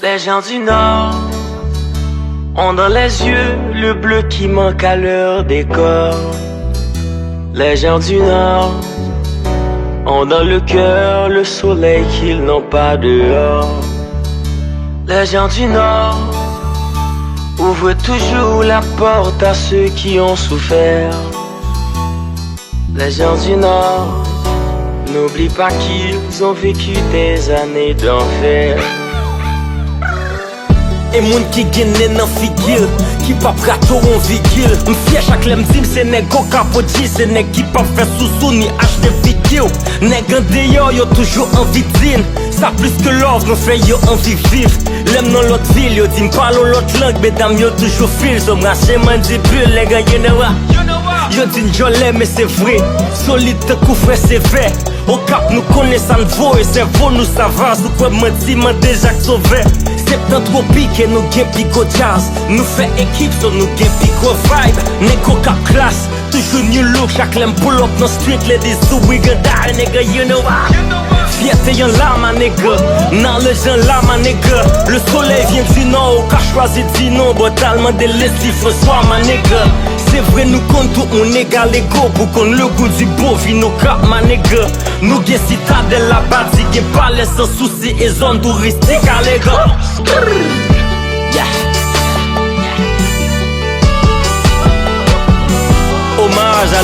Les gens du Nord ont dans les yeux le bleu qui manque à leur décor. Les gens du Nord ont dans le cœur le soleil qu'ils n'ont pas dehors. Les gens du Nord ouvrent toujours la porte à ceux qui ont souffert. Les gens du Nord n'oublient pas qu'ils ont vécu des années d'enfer. Et moun qui gagne nan figure, qui pa prato en vigile. M'fier chaque lem dim, c'est nèg au capotis, c'est nèg qui pa fait sous ni acheter vidéo. Nèg en dehors yo toujours en vitrine. Ça plus que l'or, nous fait yo envie vivre. Lem dans l'autre ville, yo dit m'parle l'autre langue, mesdames yo toujours fil. Som rache man di bulle, les gars, you know what? Yo dit j'olé mais c'est vrai, solide te couvre c'est vrai. Au cap nous connaissons nouveau et c'est vous nous savons. Nous quoi menti, man déjà sauvé. Septembre tropique et nous gen pico jazz. Nous fait équipe so nous gen pico vibe. Nego cap classe, toujours new look. Chaque lem pull up dans street ladies so we gon' die nigga, you know what? Fierté y'en là ma nigga, nan le gens là ma nigga. Le soleil vient du nord, qu'a choisi dit non. Brutalement de l'Esti François ma nigga. C'est vrai nous compte tout on égal ego. Pour qu'on le goût du beau vino cap ma nigga. Nous gen citadelle la bâti, gen palais sans souci et zone touristique à l'égard. Yeah. Hommage à